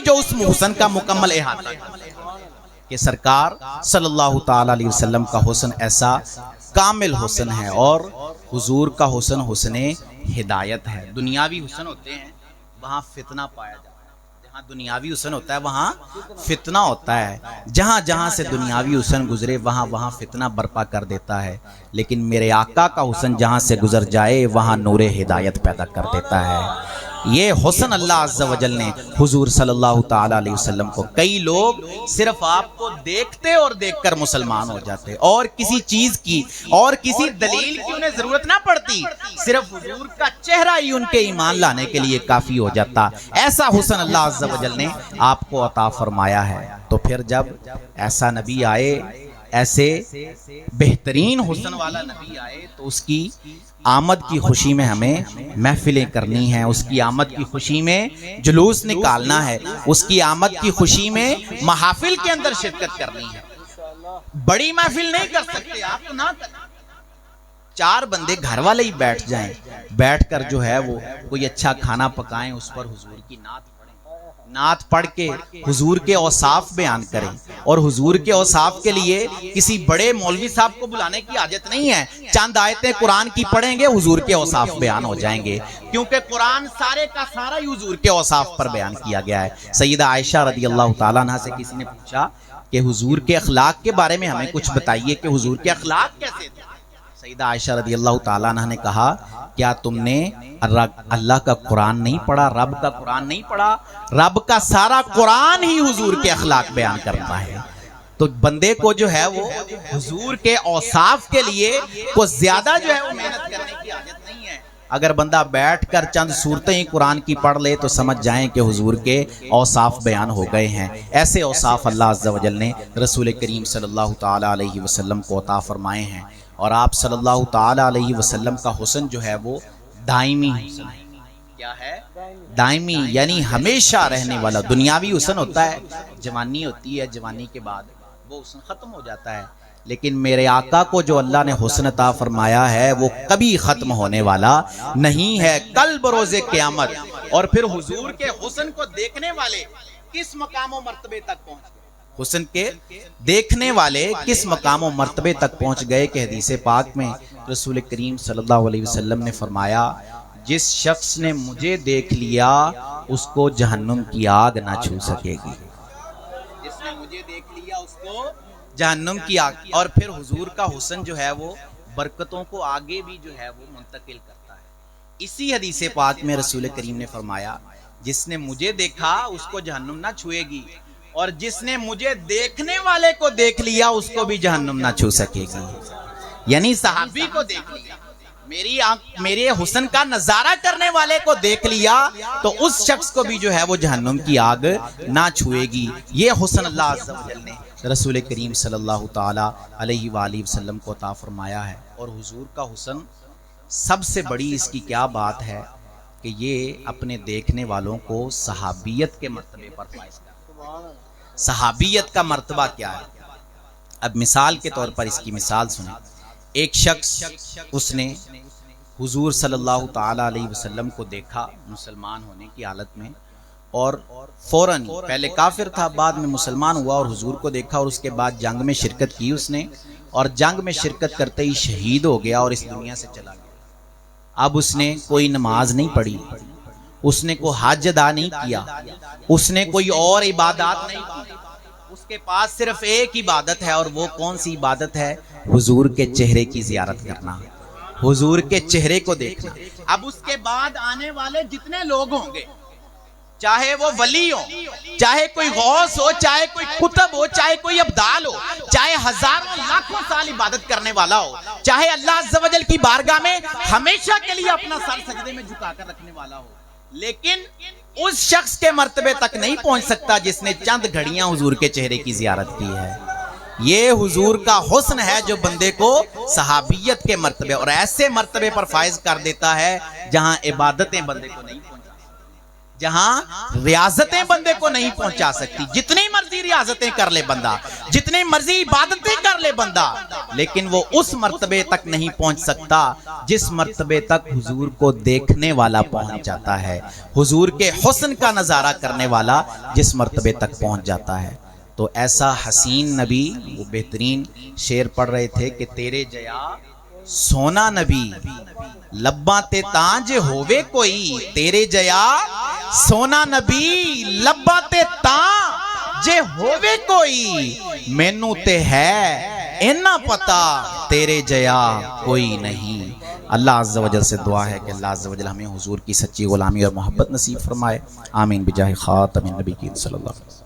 جو اس حسن کا مکمل احاطہ ہے کہ سرکار صلی اللہ تعالی علیہ وسلم کا حسن ایسا کامل حسن ہے، اور حضور کا حسن حسن ہدایت ہے۔ دنیاوی حسن ہوتے ہیں وہاں فتنہ پایا جاتا ہے، جہاں دنیاوی حسن ہوتا ہے وہاں فتنہ ہوتا ہے، جہاں جہاں سے دنیاوی حسن گزرے وہاں وہاں فتنہ برپا کر دیتا ہے، لیکن میرے آقا کا حسن جہاں سے گزر جائے وہاں نور ہدایت پیدا کر دیتا ہے۔ یہ حسن اللہ عز و جل نے حضور صلی اللہ تعالی علیہ وسلم کو، کئی لوگ صرف آپ کو دیکھتے اور دیکھ کر مسلمان ہو جاتے، اور کسی چیز کی اور کسی دلیل کی انہیں ضرورت نہ پڑتی، صرف حضور کا چہرہ ہی ان کے ایمان لانے کے لیے کافی ہو جاتا۔ ایسا حسن اللہ عز و جل نے آپ کو عطا فرمایا ہے۔ تو پھر جب ایسا نبی آئے، ایسے بہترین حسن والا نبی آئے، تو اس کی آمد کی خوشی میں ہمیں محفلیں کرنی ہیں، اس کی آمد کی خوشی میں جلوس نکالنا ہے، اس کی آمد کی خوشی میں محافل کے اندر شرکت کرنی ہے۔ بڑی محفل نہیں کر سکتے آپ تو نہ کریں، 4 بندے گھر والے ہی بیٹھ جائیں، بیٹھ کر جو ہے وہ کوئی اچھا کھانا پکائیں، اس پر حضور کی نعت نعت پڑھ کے حضور کے اوصاف بیان کریں، اور حضور کے اوصاف کے لیے کسی بڑے مولوی صاحب کو بلانے کی حاجت نہیں ہے، چند آیتیں قرآن کی پڑھیں گے حضور کے اوصاف بیان ہو جائیں گے، کیونکہ قرآن سارے کا سارا ہی حضور کے اوصاف پر بیان کیا گیا ہے۔ سیدہ عائشہ رضی اللہ تعالیٰ عنہ سے کسی نے پوچھا کہ حضور کے اخلاق کے بارے میں ہمیں کچھ بتائیے کہ حضور کے اخلاق کیسے تھے۔ سیدہ عائشہ رضی اللہ تعالیٰ عنہ نے کہا، کیا تم نے اللہ کا قرآن نہیں پڑھا، رب کا قرآن نہیں پڑھا؟ رب کا سارا قرآن ہی حضور کے اخلاق بیان کرتا ہے۔ تو بندے کو جو ہے وہ حضور کے اوصاف کے لیے کو زیادہ جو ہے وہ محنت کرنے کی حاجت نہیں ہے۔ اگر بندہ بیٹھ کر چند صورتیں ہی قرآن کی پڑھ لے تو سمجھ جائیں کہ حضور کے اوصاف بیان ہو گئے ہیں۔ ایسے اوصاف اللہ عز و جل نے رسول کریم صلی اللہ تعالی علیہ وسلم کو عطا فرمائے ہیں، اور آپ صلی اللہ تعالی علیہ وسلم کا حسن جو ہے وہ دائمی حسن ہے۔ کیا ہے؟ دائمی، یعنی ہمیشہ رہنے والا۔ دنیاوی حسن ہوتا ہے، جوانی ہوتی ہے، جوانی کے بعد وہ حسن ختم ہو جاتا ہے، لیکن میرے آقا کو جو اللہ نے حسن عطا فرمایا ہے وہ کبھی ختم ہونے والا نہیں ہے، کل بروز قیامت۔ اور پھر حضور کے حسن کو دیکھنے والے کس مقام و مرتبے تک پہنچ گئے، حسن کے دیکھنے والے کس مقام و مرتبے تک پہنچ گئے کہ حدیث پاک میں رسول کریم صلی اللہ علیہ وسلم نے فرمایا، جس شخص نے مجھے دیکھ لیا اس کو جہنم کی آگ نہ چھو سکے گی۔ جس نے مجھے دیکھ لیا اس کو جہنم کی آگ۔ اور پھر حضور کا حسن جو ہے وہ برکتوں کو آگے بھی جو ہے وہ منتقل کرتا ہے۔ اسی حدیث پاک میں رسول کریم نے فرمایا، جس نے مجھے دیکھا اس کو جہنم نہ چھوئے گی، اور جس نے مجھے دیکھنے والے کو دیکھ لیا اس کو بھی جہنم نہ چھو سکے گی۔ یعنی صحابی کو دیکھ لیا، میرے حسن کا نظارہ کرنے والے کو دیکھ لیا تو اس شخص کو بھی جو ہے وہ جہنم کی آگ نہ چھوئے گی۔ یہ حسن اللہ عز و جل نے رسول کریم صلی اللہ تعالی علیہ وآلہ وسلم کو عطا فرمایا ہے۔ اور حضور کا حسن سب سے بڑی اس کی کیا بات ہے کہ یہ اپنے دیکھنے والوں کو صحابیت کے مرتبے پر فائز کرتا ہے۔ صحابیت کا مرتبہ کیا ہے؟ اب مثال کے طور پر اس کی مثال سنیں۔ ایک شخص اس نے حضور صلی اللہ تعالی علیہ وسلم کو دیکھا مسلمان ہونے کی حالت میں، اور فوراً پہلے کافر تھا بعد میں مسلمان ہوا، اور حضور کو دیکھا، اور اس کے بعد جنگ میں شرکت کی اس نے، اور جنگ میں شرکت کرتے ہی شہید ہو گیا اور اس دنیا سے چلا گیا۔ اب اس نے کوئی نماز نہیں پڑھی، اس نے کوئی حج ادا نہیں کیا، اس نے کوئی اور عبادات نہیں کی، اس کے پاس صرف ایک عبادت ہے، اور وہ کون سی عبادت ہے؟ حضور کے چہرے کی زیارت کرنا، حضور کے چہرے کو دیکھنا۔ اب اس کے بعد آنے والے جتنے لوگ ہوں گے، چاہے وہ ولی ہو، چاہے کوئی غوث ہو، چاہے کوئی قطب ہو، چاہے کوئی ابدال ہو، چاہے ہزاروں لاکھوں سال عبادت کرنے والا ہو، چاہے اللہ عز و جل کی بارگاہ میں ہمیشہ کے لیے اپنا سر سجدے میں جھکا کر رکھنے والا ہو، لیکن اس شخص کے مرتبے تک نہیں پہنچ سکتا جس نے چند گھڑیاں حضور کے چہرے کی زیارت کی ہے۔ یہ حضور کا حسن ہے جو بندے کو صحابیت کے مرتبے اور ایسے مرتبے پر فائز کر دیتا ہے جہاں عبادتیں بندے کو نہیں پہنچا سکتی، جہاں ریاضتیں بندے کو نہیں پہنچا سکتی، جتنی مرضی مرضی ریاضتیں کر لے بندہ، جتنی مرضی عبادتیں کر لے بندہ، لیکن وہ اس مرتبے تک نہیں پہنچ سکتا جس مرتبے تک حضور کو دیکھنے والا پہنچ جاتا ہے، حضور کے حسن کا نظارہ کرنے والا جس مرتبے تک پہنچ جاتا ہے۔ تو ایسا حسین نبی، وہ بہترین شعر پڑھ رہے تھے کہ تیرے جیا سونا نبی لباں تے تاں جے ہووے کوئی، تیرے جیا سونا نبی لباں تے تاں جے ہووے کوئی، مینوں تے ہے اینا پتا تیرے جیا کوئی نہیں۔ اللہ عز و جل سے دعا ہے کہ اللہ عز و جل ہمیں حضور کی سچی غلامی اور محبت نصیب فرمائے، آمین بجاہ خاتم النبیین صلی اللہ علیہ وسلم۔